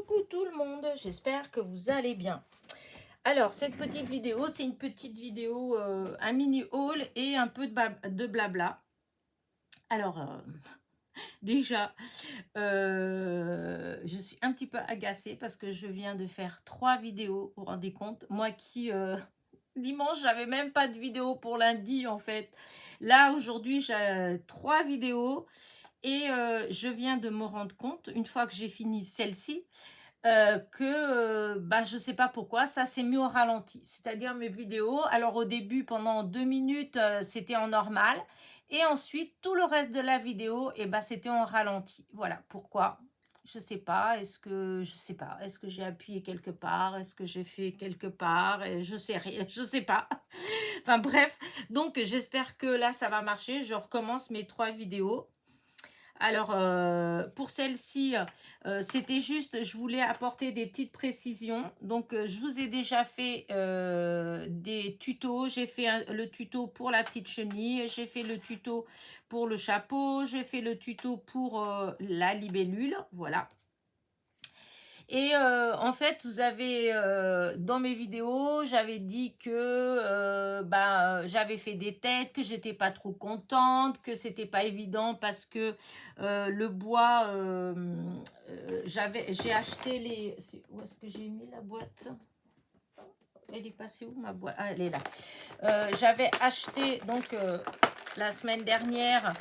Coucou tout le monde, j'espère que vous allez bien. Alors, cette petite vidéo, c'est une petite vidéo, un mini haul et un peu de blabla. Alors, déjà, je suis un petit peu agacée parce que je viens de faire 3 vidéos, vous vous rendez compte? Moi qui, dimanche, j'avais même pas de vidéo pour lundi en fait. Là, aujourd'hui, j'ai 3 vidéos et je viens de me rendre compte, une fois que j'ai fini celle-ci, bah, je sais pas pourquoi, ça s'est mis au ralenti. C'est-à-dire mes vidéos, alors au début, pendant 2 minutes, c'était en normal et ensuite tout le reste de la vidéo et bah, c'était en ralenti. Voilà, pourquoi? Je sais pas, je sais pas, est-ce que j'ai appuyé quelque part? Est-ce que j'ai fait quelque part? Et je sais rien, je sais pas. Enfin bref, donc j'espère que là ça va marcher. Je recommence mes 3 vidéos. Alors, pour celle-ci, c'était juste, je voulais apporter des petites précisions. Donc, je vous ai déjà fait des tutos. J'ai fait le tuto pour la petite chenille, j'ai fait le tuto pour le chapeau, j'ai fait le tuto pour la libellule, voilà. Et en fait, vous avez, dans mes vidéos, j'avais dit que j'avais fait des têtes, que j'étais pas trop contente, que c'était pas évident parce que le bois, j'ai acheté où est-ce que j'ai mis la boîte? Elle est passée où ma boîte? Ah, elle est là. J'avais acheté donc la semaine dernière,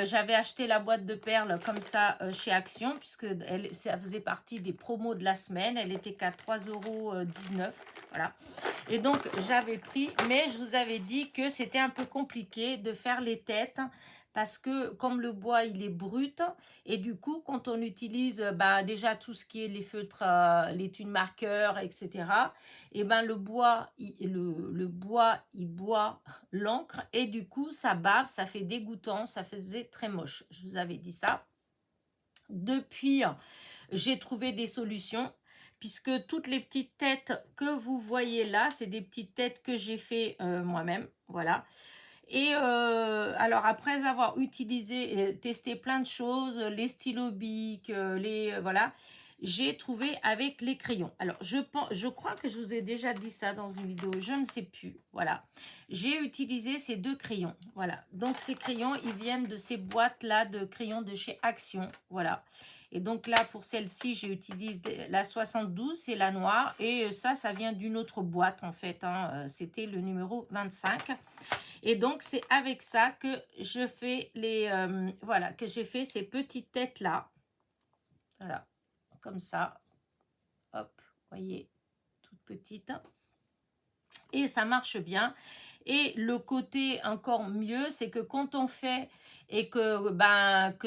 j'avais acheté la boîte de perles comme ça chez Action, puisque ça faisait partie des promos de la semaine. Elle était qu'à 3,19 €. Voilà. Et donc, j'avais pris, mais je vous avais dit que c'était un peu compliqué de faire les têtes parce que comme le bois, il est brut, et du coup, quand on utilise déjà tout ce qui est les feutres, les tunes marqueurs, etc., et ben le bois, le bois, il boit l'encre et du coup, ça bave, ça fait dégoûtant, ça faisait très moche. Je vous avais dit ça. Depuis, j'ai trouvé des solutions puisque toutes les petites têtes que vous voyez là, c'est des petites têtes que j'ai fait moi-même, voilà. Et alors après avoir utilisé et testé plein de choses, les stylos Bic, voilà, j'ai trouvé avec les crayons. Alors je crois que je vous ai déjà dit ça dans une vidéo, je ne sais plus, voilà. J'ai utilisé ces 2 crayons, voilà. Donc ces crayons, ils viennent de ces boîtes-là de crayons de chez Action, voilà. Et donc là, pour celle-ci, j'ai utilisé la 72, c'est la noire. Et ça vient d'une autre boîte en fait, hein. C'était le numéro 25. Et donc, c'est avec ça que je fais voilà, que j'ai fait ces petites têtes-là. Voilà, comme ça. Hop, voyez, toutes petites. Et ça marche bien. Et le côté encore mieux, c'est que quand on fait et que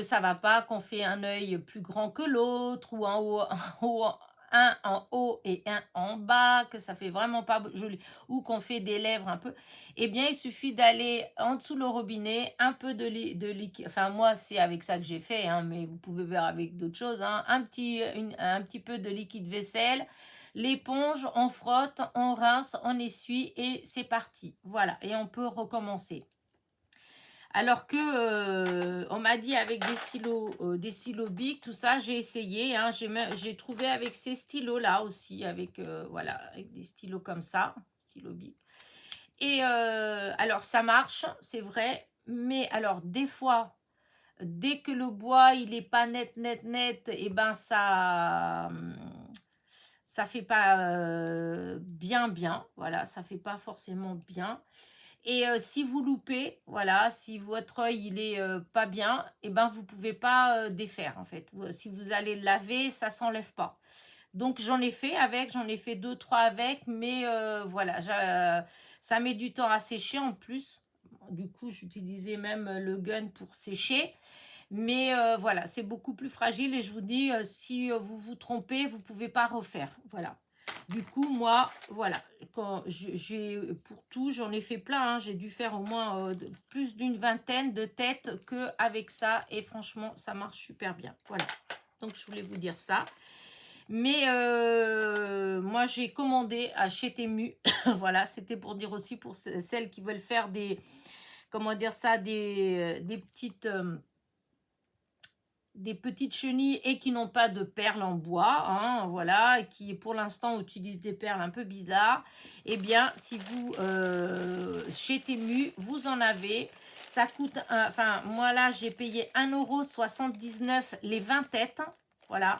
ça va pas, qu'on fait un œil plus grand que l'autre ou un en haut et un en bas, que ça fait vraiment pas joli, ou qu'on fait des lèvres un peu, eh bien, il suffit d'aller en dessous le robinet, un peu de liquide, enfin, moi, c'est avec ça que j'ai fait, hein, mais vous pouvez faire avec d'autres choses, hein, un petit peu de liquide vaisselle, l'éponge, on frotte, on rince, on essuie et c'est parti. Voilà, et on peut recommencer. Alors que on m'a dit avec des stylos Bic, tout ça, j'ai essayé. Hein, j'ai trouvé avec ces stylos-là aussi, voilà, avec des stylos comme ça, stylo Bic. Et alors, ça marche, c'est vrai. Mais alors, des fois, dès que le bois, il est pas net, et ben ça fait pas bien, voilà, ça fait pas forcément bien. Et si vous loupez, voilà, si votre œil il est pas bien, et ben vous pouvez pas défaire en fait. Si vous allez le laver, ça s'enlève pas. Donc j'en ai fait avec, j'en ai fait 2, 3 avec, mais voilà, ça met du temps à sécher en plus. Du coup, j'utilisais même le gun pour sécher. Mais voilà, c'est beaucoup plus fragile et je vous dis, si vous vous trompez, vous ne pouvez pas refaire. Voilà. Du coup, moi, voilà, pour tout, j'en ai fait plein. Hein, j'ai dû faire au moins plus d'une vingtaine de têtes qu'avec ça. Et franchement, ça marche super bien. Voilà. Donc, je voulais vous dire ça. Mais moi, j'ai commandé chez Temu. Voilà, c'était pour dire aussi pour celles qui veulent faire des, comment dire ça, des petites... des petites chenilles et qui n'ont pas de perles en bois, hein, voilà, et qui pour l'instant utilisent des perles un peu bizarres, eh bien si vous, chez Temu, vous en avez, ça coûte, enfin moi là j'ai payé 1,79 € les 20 têtes, voilà,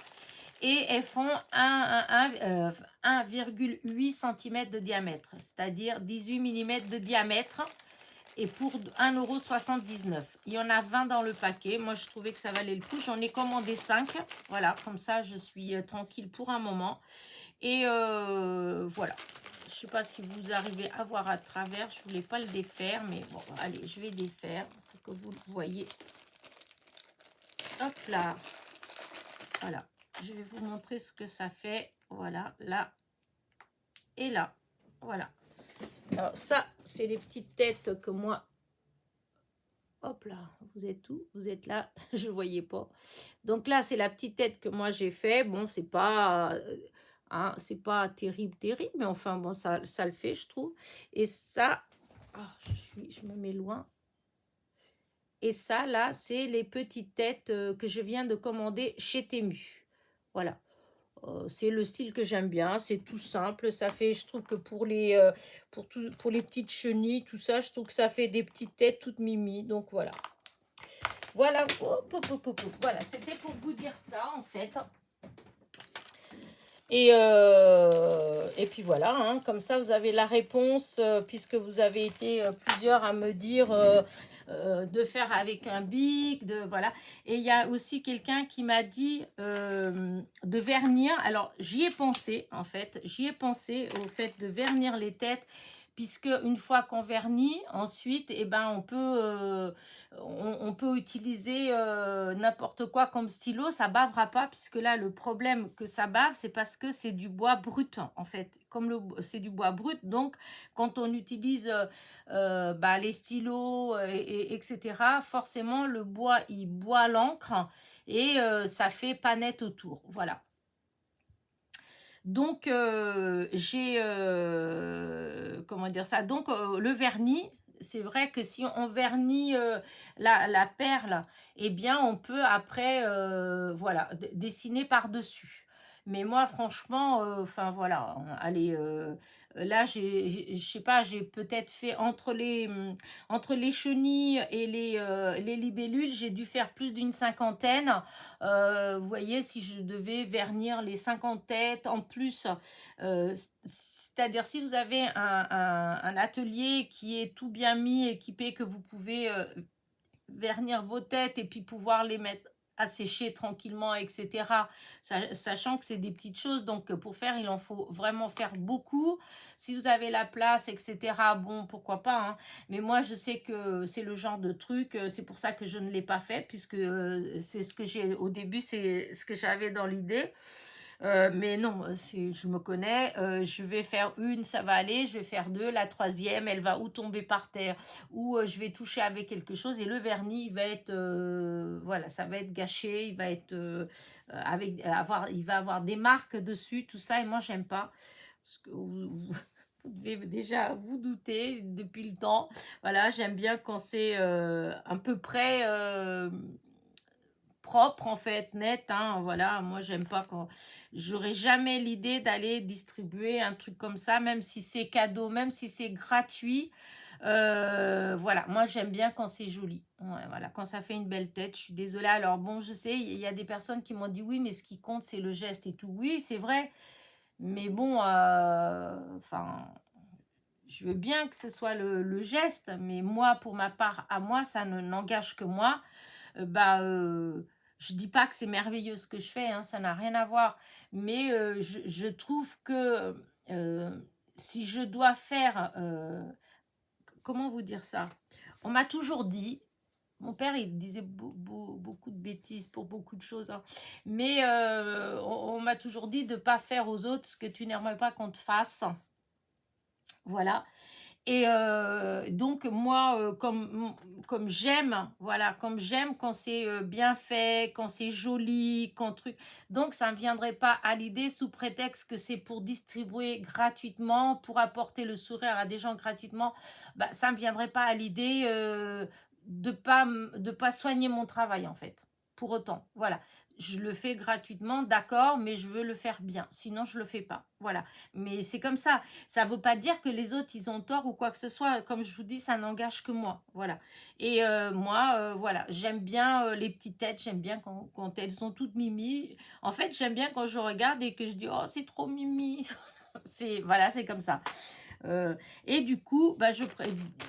et elles font 1,8 cm de diamètre, c'est-à-dire 18 mm de diamètre. Et pour 1,79 €. Il y en a 20 dans le paquet. Moi, je trouvais que ça valait le coup. J'en ai commandé 5. Voilà, comme ça, je suis tranquille pour un moment. Et voilà. Je ne sais pas si vous arrivez à voir à travers. Je ne voulais pas le défaire. Mais bon, allez, je vais défaire pour que vous le voyez. Hop là. Voilà. Je vais vous montrer ce que ça fait. Voilà, là et là. Voilà. Alors ça, c'est les petites têtes que moi... Hop là, vous êtes où? Vous êtes là, je ne voyais pas. Donc là, c'est la petite tête que moi j'ai fait. Bon, c'est pas, hein, c'est pas terrible, terrible, mais enfin, bon, ça le fait, je trouve. Et ça, je me mets loin. Et ça, là, c'est les petites têtes que je viens de commander chez Temu. Voilà. C'est le style que j'aime bien, c'est tout simple, ça fait, je trouve que pour les petites chenilles, tout ça, je trouve que ça fait des petites têtes toutes mimi, donc voilà. Voilà, voilà, c'était pour vous dire ça en fait. Et puis voilà, hein, comme ça vous avez la réponse, puisque vous avez été plusieurs à me dire de faire avec un bic, voilà. Et il y a aussi quelqu'un qui m'a dit de vernir. Alors j'y ai pensé en fait, j'y ai pensé au fait de vernir les têtes, puisque une fois qu'on vernit, ensuite, eh ben, on peut utiliser n'importe quoi comme stylo, ça bavera pas, puisque là, le problème que ça bave, c'est parce que c'est du bois brut, en fait. Comme c'est du bois brut, donc quand on utilise les stylos, etc., forcément, le bois, il boit l'encre et ça fait pas net autour. Voilà. Donc, j'ai... comment dire ça? Donc, le vernis, c'est vrai que si on vernit la perle, eh bien, on peut après, voilà, dessiner par-dessus. Mais moi, franchement, enfin, voilà, allez, là, je sais pas, j'ai peut-être fait entre les chenilles et les libellules, j'ai dû faire plus d'une cinquantaine. Vous voyez, si je devais vernir les 50 têtes en plus, c'est-à-dire si vous avez un atelier qui est tout bien mis, équipé, que vous pouvez vernir vos têtes et puis pouvoir les mettre à sécher tranquillement, etc. Sachant que c'est des petites choses, donc pour faire, il en faut vraiment faire beaucoup. Si vous avez la place, etc., bon, pourquoi pas, hein. Mais moi, je sais que c'est le genre de truc, c'est pour ça que je ne l'ai pas fait, puisque c'est ce que j'ai au début, c'est ce que j'avais dans l'idée. Mais non, je me connais, je vais faire une, ça va aller, je vais faire deux, la troisième, elle va ou tomber par terre, ou je vais toucher avec quelque chose, et le vernis, il va être, voilà, ça va être gâché, il va être, il va avoir des marques dessus, tout ça, et moi, j'aime pas, parce que vous devez déjà vous douter depuis le temps, voilà, j'aime bien quand c'est à peu près... propre en fait, net, hein, voilà, moi j'aime pas quand, j'aurais jamais l'idée d'aller distribuer un truc comme ça, même si c'est cadeau, même si c'est gratuit, voilà, moi j'aime bien quand c'est joli, ouais, voilà, quand ça fait une belle tête. Je suis désolée, alors bon, je sais, il y a des personnes qui m'ont dit oui, mais ce qui compte c'est le geste et tout, oui c'est vrai, mais bon, enfin... je veux bien que ce soit le geste, mais moi, pour ma part, à moi, ça n'engage que moi. Je dis pas que c'est merveilleux ce que je fais, hein, ça n'a rien à voir. Mais je trouve que si je dois faire... comment vous dire ça? On m'a toujours dit... Mon père, il disait beaucoup de bêtises pour beaucoup de choses, hein. Mais on m'a toujours dit de ne pas faire aux autres ce que tu n'aimerais pas qu'on te fasse. Voilà. Et donc moi, comme j'aime, voilà, comme j'aime quand c'est bien fait, quand c'est joli, quand truc, donc ça ne me viendrait pas à l'idée sous prétexte que c'est pour distribuer gratuitement, pour apporter le sourire à des gens gratuitement, bah, ça ne me viendrait pas à l'idée de pas soigner mon travail en fait. pour autant. Voilà. Je le fais gratuitement, d'accord, mais je veux le faire bien. Sinon, je le fais pas. Voilà. Mais c'est comme ça. Ça veut pas dire que les autres, ils ont tort ou quoi que ce soit. Comme je vous dis, ça n'engage que moi. Voilà. Et moi, voilà, j'aime bien les petites têtes. J'aime bien quand elles sont toutes mimi. En fait, j'aime bien quand je regarde et que je dis, oh, c'est trop mimi. Voilà, c'est comme ça. Et du coup, bah,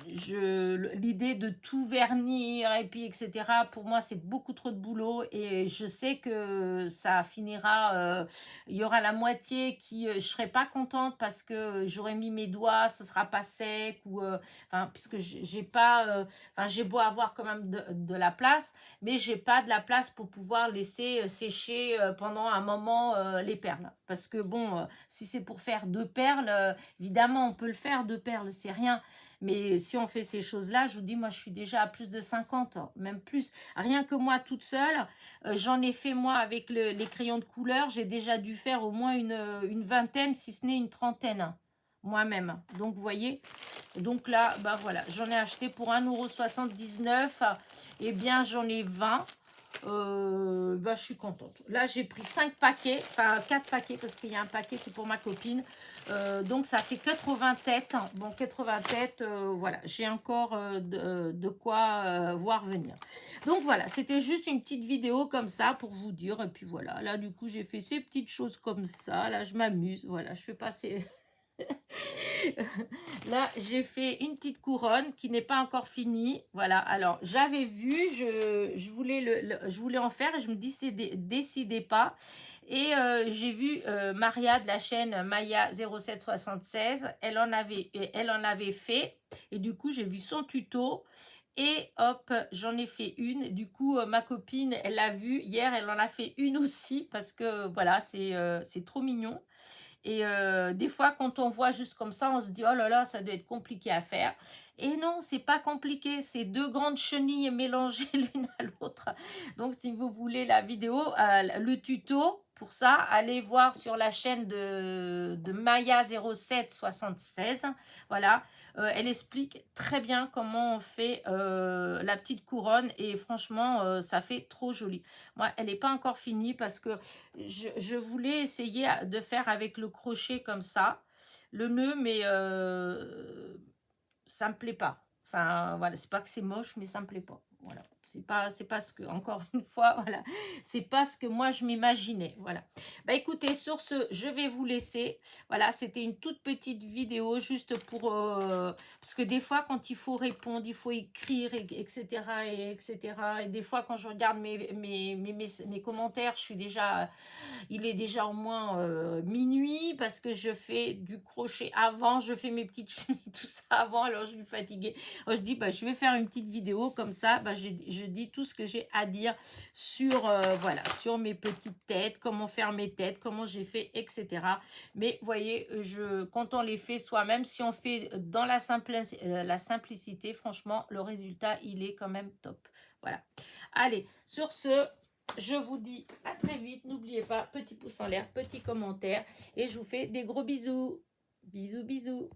l'idée de tout vernir et puis etc. Pour moi, c'est beaucoup trop de boulot et je sais que ça finira. Il y aura la moitié qui, je serai pas contente parce que j'aurais mis mes doigts, ça sera pas sec ou, enfin, puisque j'ai pas, enfin, j'ai beau avoir quand même de la place, mais j'ai pas de la place pour pouvoir laisser sécher pendant un moment les perles. Parce que bon, si c'est pour faire 2 perles. Évidemment, on peut le faire, 2 perles, c'est rien. Mais si on fait ces choses-là, je vous dis, moi, je suis déjà à plus de 50, même plus. Rien que moi, toute seule, j'en ai fait, moi, avec les crayons de couleur, j'ai déjà dû faire au moins une vingtaine, si ce n'est une trentaine, moi-même. Donc, vous voyez, donc là, bah voilà, j'en ai acheté pour 1,79 €. Eh bien, j'en ai 20. Bah, je suis contente. Là, j'ai pris 5 paquets, enfin 4 paquets parce qu'il y a un paquet, c'est pour ma copine. Donc, ça fait 80 têtes. Bon, 80 têtes, voilà, j'ai encore de quoi voir venir. Donc, voilà, c'était juste une petite vidéo comme ça pour vous dire. Et puis, voilà, là, du coup, j'ai fait ces petites choses comme ça. Là, je m'amuse. Voilà, je fais passer... Là, j'ai fait une petite couronne qui n'est pas encore finie. Voilà, alors j'avais vu, je voulais en faire et je me décidais pas. Et j'ai vu Maria de la chaîne Maya 0776, elle en avait fait. Et du coup, j'ai vu son tuto. Et hop, j'en ai fait une. Du coup, ma copine, elle l'a vue hier, elle en a fait une aussi parce que voilà, c'est trop mignon. Et des fois, quand on voit juste comme ça, on se dit, oh là là, ça doit être compliqué à faire. Et non, c'est pas compliqué. C'est 2 grandes chenilles mélangées l'une à l'autre. Donc, si vous voulez la vidéo, le tuto, pour ça, allez voir sur la chaîne de Maya 0776. Voilà, elle explique très bien comment on fait la petite couronne. Et franchement, ça fait trop joli. Moi, elle n'est pas encore finie parce que je voulais essayer de faire avec le crochet comme ça, le nœud, mais ça me plaît pas. Enfin, voilà, c'est pas que c'est moche, mais ça me plaît pas. Voilà. C'est pas ce que, encore une fois, voilà, c'est pas ce que moi je m'imaginais. Voilà. Bah écoutez, sur ce, je vais vous laisser. Voilà, c'était une toute petite vidéo juste pour. Parce que des fois, quand il faut répondre, il faut écrire, etc. etc. Et des fois, quand je regarde mes commentaires, il est déjà au moins minuit parce que je fais du crochet avant, je fais mes petites chenilles, tout ça avant, alors je suis fatiguée. Alors, je dis, bah, je vais faire une petite vidéo comme ça, bah, je dis tout ce que j'ai à dire sur, voilà, sur mes petites têtes, comment faire mes têtes, comment j'ai fait, etc. Mais vous voyez, quand on les fait soi-même, si on fait dans la simplicité, franchement, le résultat, il est quand même top. Voilà. Allez, sur ce, je vous dis à très vite. N'oubliez pas, petit pouce en l'air, petit commentaire. Et je vous fais des gros bisous. Bisous, bisous.